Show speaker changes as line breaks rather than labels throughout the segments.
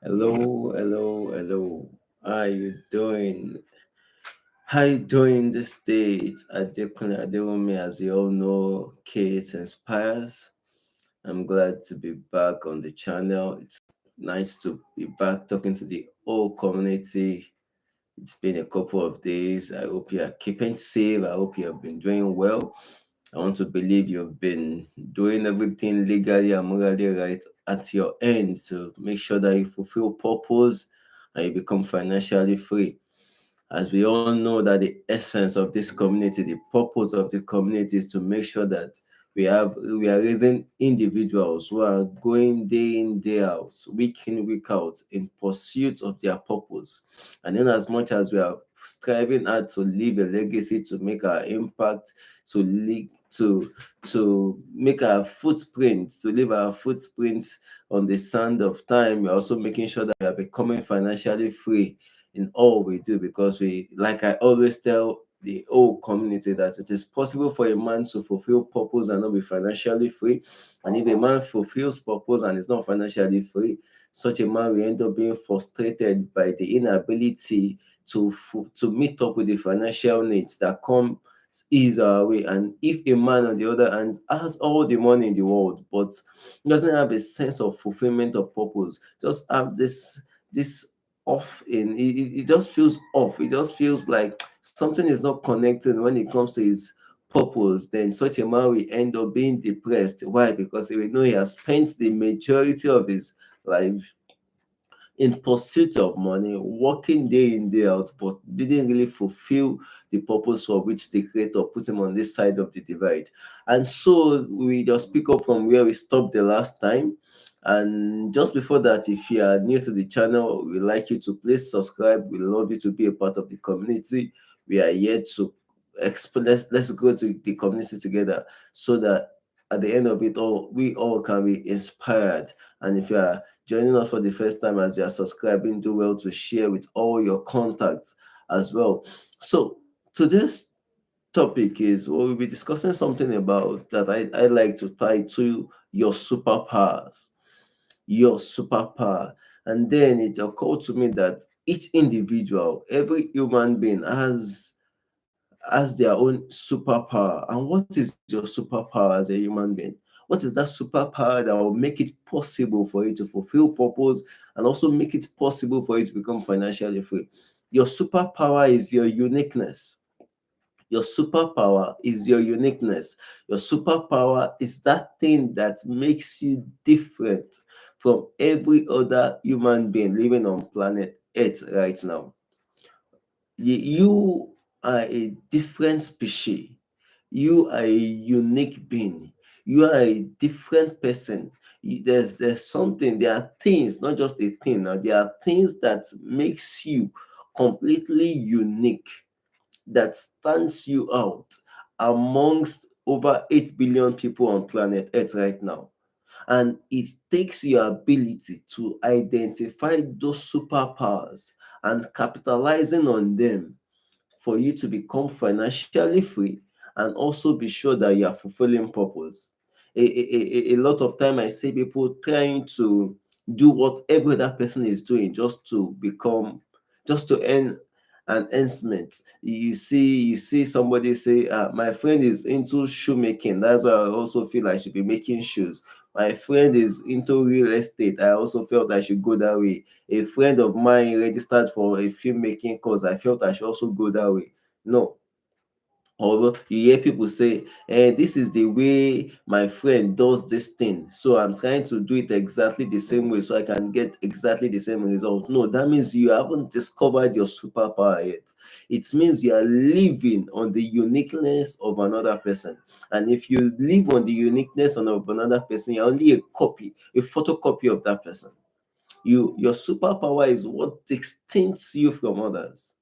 Hello, hello, hello. How are you doing? How you doing this day? It's Adekunle Adewumi. As you all know, Kate inspires. I'm glad to be back on the channel. It's nice to be back talking to the whole community. It's been a couple of days. I hope you are keeping safe. I hope you have been doing well. I want to believe you've been doing everything legally and morally right at your end to make sure that you fulfill purpose and you become financially free. As we all know that the essence of this community, the purpose of the community is to make sure that we are raising individuals who are going day in, day out, week in, week out in pursuit of their purpose. And then as much as we are striving hard to leave a legacy, to make our impact, to leave to make our footprint, to leave our footprints on the sand of time, we're also making sure that we are becoming financially free in all we do, because we, like I always tell the whole community, that it is possible for a man to fulfill purpose and not be financially free. And if a man fulfills purpose and is not financially free, such a man will end up being frustrated by the inability to meet up with the financial needs that come ease our way. And if a man, on the other hand, has all the money in the world but doesn't have a sense of fulfillment of purpose, just have this off in it just feels off. It just feels like something is not connecting when it comes to his purpose. Then such a man will end up being depressed. Why? Because he will know he has spent the majority of his life in pursuit of money, working day in, day out, but didn't really fulfill the purpose for which the creator put him on this side of the divide. And so we just pick up from where we stopped the last time. And just before that, if you are new to the channel, we'd like you to please subscribe. We love you to be a part of the community. We are here to let's go to the community together, so that at the end of it all, we all can be inspired. And if you are joining us for the first time, as you are subscribing, do well to share with all your contacts as well. So today's topic is, we'll be discussing something about that I like to tie to your superpowers. Your superpower. And then it occurred to me that each individual, every human being has their own superpower. And what is your superpower as a human being? What is that superpower that will make it possible for you to fulfill purpose and also make it possible for you to become financially free? Your superpower is your uniqueness. Your superpower is your uniqueness. Your superpower is that thing that makes you different from every other human being living on planet Earth right now. You are a different species. You are a unique being. You are a different person. There's something. There are things, not just a thing. Now there are things that makes you completely unique, that stands you out amongst over 8 billion people on planet Earth right now. And it takes your ability to identify those superpowers and capitalizing on them for you to become financially free and also be sure that you are fulfilling purpose. A lot of time I see people trying to do what every other person is doing just to become, just to earn an enhancement. You see somebody say, my friend is into shoemaking, that's why I also feel I should be making shoes. My friend is into real estate, I also felt I should go that way. A friend of mine registered for a filmmaking course, I felt I should also go that way. No. Or you hear people say, this is the way my friend does this thing, so I'm trying to do it exactly the same way so I can get exactly the same result. No, that means you haven't discovered your superpower yet. It means you are living on the uniqueness of another person. And if you live on the uniqueness of another person, you're only a copy, a photocopy of that person. Your superpower is what distincts you from others.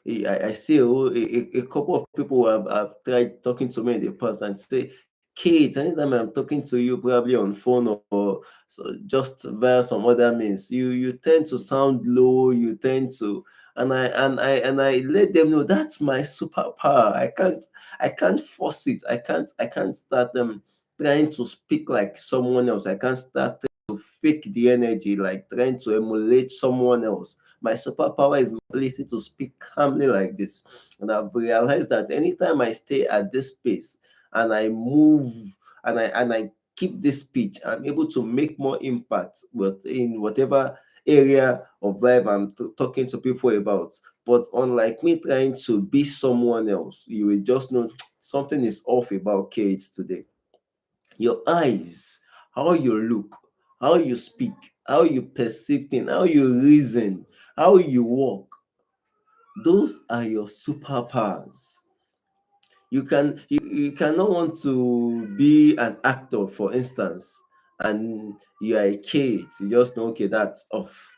I see a couple of people who have tried talking to me in the past and say, Kate, anytime I'm talking to you, probably on phone or so just via some other means, you tend to sound low, you tend to, and I let them know that's my superpower. I can't force it. I can't start them trying to speak like someone else. I can't start to fake the energy, like trying to emulate someone else. My superpower is my ability to speak calmly like this. And I've realized that anytime I stay at this pace and I move and I keep this speech, I'm able to make more impact with in whatever area of life I'm talking to people about. But unlike me trying to be someone else, you will just know something is off about Kate today. Your eyes, how you look, how you speak, how you perceive things, how you reason, how you walk, those are your superpowers. You cannot want to be an actor, for instance, and you are a kid. You just know, okay, that's off.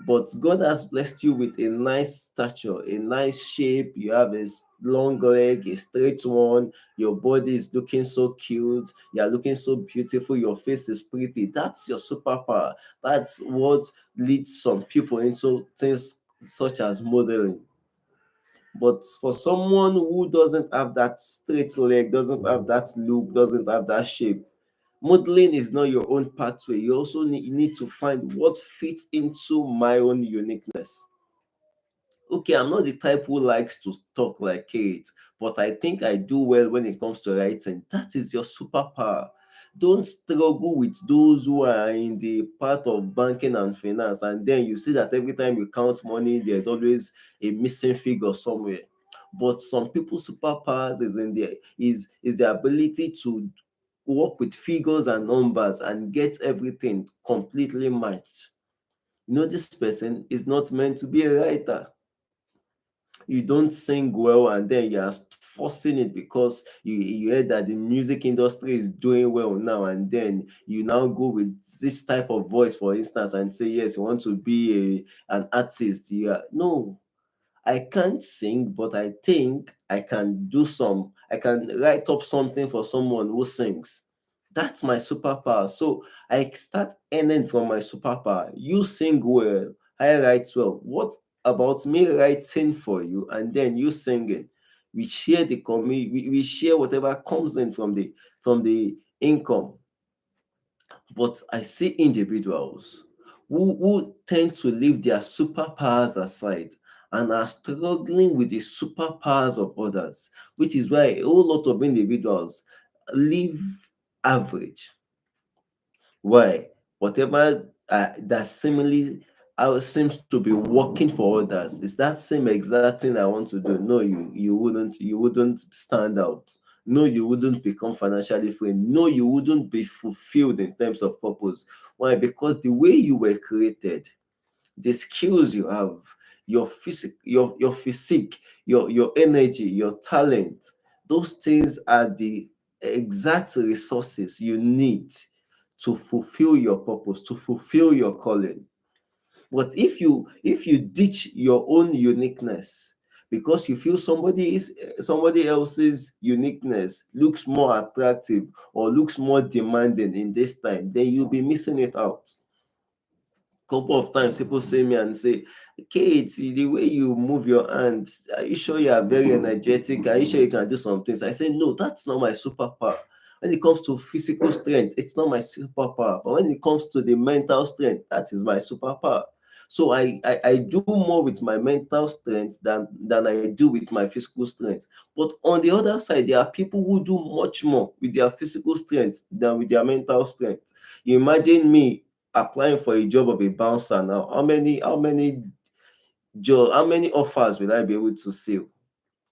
But God has blessed you with a nice stature, a nice shape. You have a long leg, a straight one. Your body is looking so cute. You are looking so beautiful. Your face is pretty. That's your superpower. That's what leads some people into things such as modeling. But for someone who doesn't have that straight leg, doesn't have that look, doesn't have that shape, modeling is not your own pathway. You also need to find what fits into my own uniqueness. Okay, I'm not the type who likes to talk like Kate, but I think I do well when it comes to writing. That is your superpower. Don't struggle with those who are in the part of banking and finance, and then you see that every time you count money, there's always a missing figure somewhere. But some people's superpowers is the ability to work with figures and numbers and get everything completely matched. This person is not meant to be a writer. You don't sing well and then you're forcing it because you heard that the music industry is doing well now, and then you now go with this type of voice, for instance, and say yes, you want to be an artist. Yeah, no, I can't sing, but I think I can write up something for someone who sings. That's my superpower. So I start earning from my superpower. You sing well, I write well. What about me writing for you and then you singing? We share we share whatever comes in from the income. But I see individuals who tend to leave their superpowers aside and are struggling with the superpowers of others, which is why a whole lot of individuals live average. Why? Whatever that seemingly seems to be working for others, is that same exact thing I want to do. No, you wouldn't stand out. No, you wouldn't become financially free. No, you wouldn't be fulfilled in terms of purpose. Why? Because the way you were created, the skills you have, your physique, your energy, your talent, those things are the exact resources you need to fulfill your purpose, to fulfill your calling. But if you ditch your own uniqueness because you feel somebody else's uniqueness looks more attractive or looks more demanding in this time, then you'll be missing it out. Couple of times people see me and say, Kate, the way you move your hands, are you sure you are very energetic? Are you sure you can do some things? I say, no, that's not my superpower. When it comes to physical strength, it's not my superpower. But when it comes to the mental strength, that is my superpower. So I do more with my mental strength than I do with my physical strength. But on the other side, there are people who do much more with their physical strength than with their mental strength. You imagine me applying for a job of a bouncer now. How many offers will I be able to seal?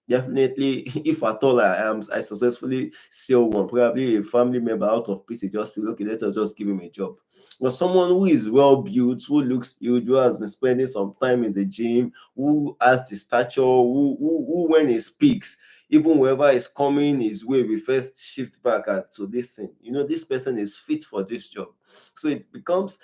Definitely, if at all I successfully seal one, probably a family member out of pity just feel okay, let us just give him a job. But someone who is well built, who looks huge, who has been spending some time in the gym, who has the stature, who when he speaks, even whoever is coming his way, we first shift back and to listen. This person is fit for this job. So it becomes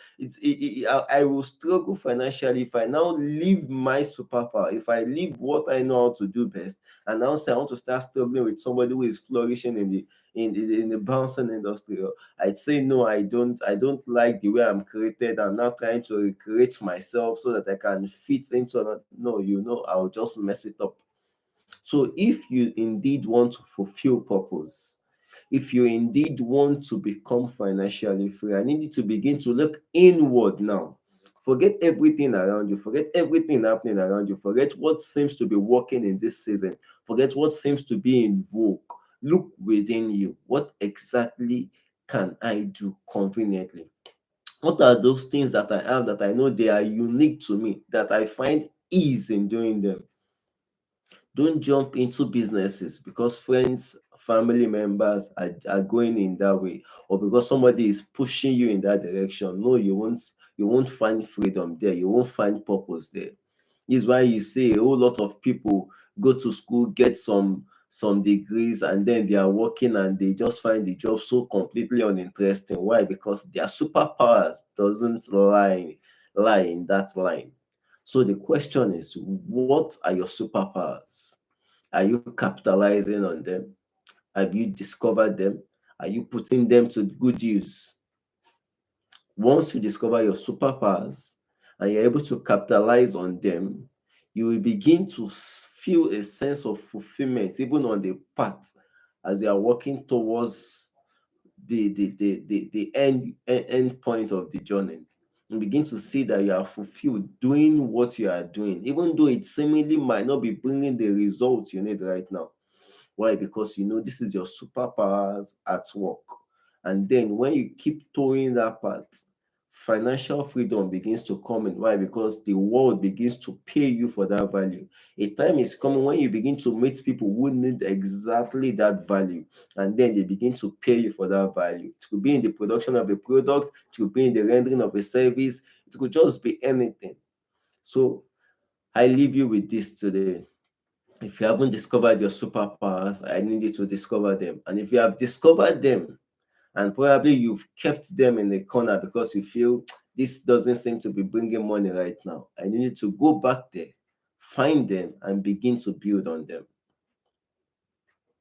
I will struggle financially if I now leave my superpower, if I leave what I know how to do best, and now say I want to start struggling with somebody who is flourishing in the bouncing industry. I'd say no, I don't like the way I'm created. I'm now trying to recreate myself so that I can fit into another. No, I'll just mess it up. So if you indeed want to fulfill purpose, if you indeed want to become financially free, I need you to begin to look inward now. Forget everything around you, forget everything happening around you, forget what seems to be working in this season, forget what seems to be in vogue. Look within you. What exactly can I do conveniently? What are those things that I have that I know they are unique to me, that I find ease in doing them? Don't jump into businesses because friends, family members are going in that way, or because somebody is pushing you in that direction. No, you won't find freedom there. You won't find purpose there. This is why you see a whole lot of people go to school, get some degrees, and then they are working and they just find the job so completely uninteresting. Why? Because their superpowers doesn't lie in that line. So the question is, what are your superpowers? Are you capitalizing on them? Have you discovered them? Are you putting them to good use? Once you discover your superpowers and you're able to capitalize on them, you will begin to feel a sense of fulfillment even on the path as you are working towards the end point of the journey. You begin to see that you are fulfilled doing what you are doing, even though it seemingly might not be bringing the results you need right now. Why? Because you know this is your superpowers at work. And then when you keep towing that part, financial freedom begins to come in. Why? Because the world begins to pay you for that value. A time is coming when you begin to meet people who need exactly that value, and then they begin to pay you for that value. It could be in the production of a product, it could be in the rendering of a service, it could just be anything. So I leave you with this today. If you haven't discovered your superpowers, I need you to discover them. And if you have discovered them and probably you've kept them in the corner because you feel this doesn't seem to be bringing money right now, I need you to go back there, find them, and begin to build on them.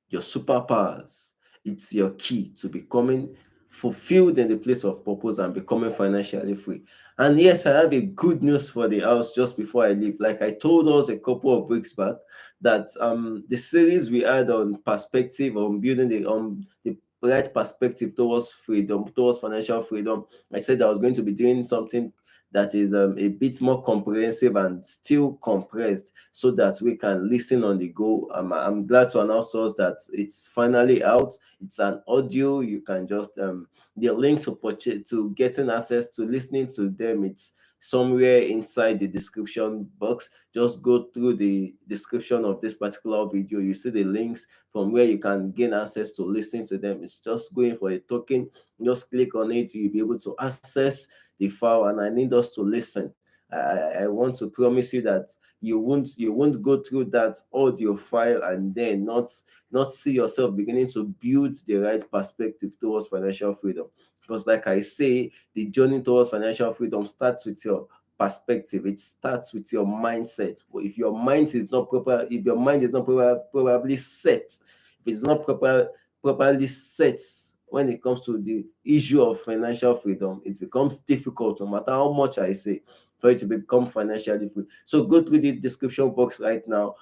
Your superpowers. It's your key to becoming fulfilled in the place of purpose and becoming financially free. And yes, I have a good news for the house just before I leave. Like I told us a couple of weeks back, that the series we had on perspective, on building the right perspective towards freedom, towards financial freedom, I said I was going to be doing something that is a bit more comprehensive and still compressed so that we can listen on the go. I'm glad to announce to us that it's finally out. It's an audio. You can just the link to purchase, to getting access to listening to them. It's somewhere inside the description box. Just go through the description of this particular video. You see the links from where you can gain access to listen to them. It's just going for a token. Just click on it. You'll be able to access the file, and I need us to listen. I want to promise you that you won't go through that audio file and then not see yourself beginning to build the right perspective towards financial freedom. Because like I say, the journey towards financial freedom starts with your perspective. It starts with your mindset. If your mind is not proper, if your mind is not probably set, if it's not properly set when it comes to the issue of financial freedom, it becomes difficult no matter how much I say for it to become financially free. So go through the description box right now,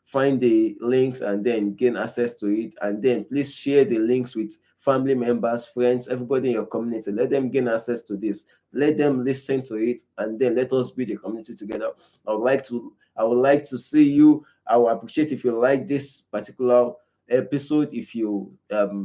find the links and then gain access to it. And then please share the links with family members, friends, everybody in your community. Let them gain access to this. Let them listen to it, and then let us build a community together. I would like to see you. I would appreciate if you like this particular episode, if you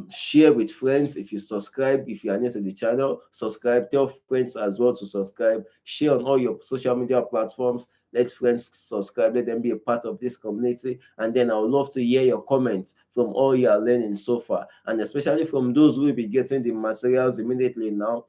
share with friends, if you subscribe, if you are new to the channel, subscribe, tell friends as well to subscribe, share on all your social media platforms, let friends subscribe, let them be a part of this community. And then I would love to hear your comments from all you are learning so far, and especially from those who will be getting the materials immediately now.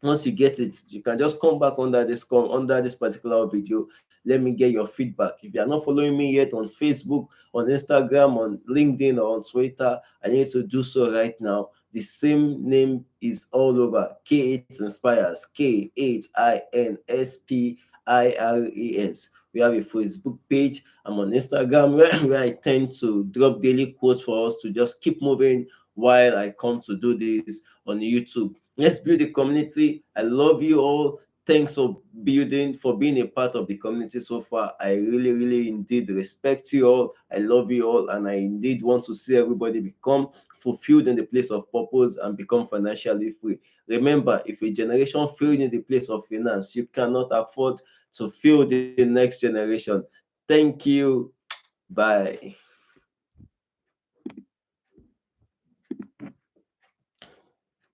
Once you get it, you can just come back under this particular video. Let me get your feedback. If you are not following me yet on Facebook, on Instagram, on LinkedIn, or on Twitter, I need to do so right now. The same name is all over. K8 Inspires. K8INSPIRES. We have a Facebook page. I'm on Instagram where I tend to drop daily quotes for us to just keep moving while I come to do this on YouTube. Let's build a community. I love you all. Thanks for being a part of the community so far. I really, really indeed respect you all. I love you all, and I indeed want to see everybody become fulfilled in the place of purpose and become financially free. Remember, if a generation failed in the place of finance, you cannot afford to fail the next generation. Thank you. Bye.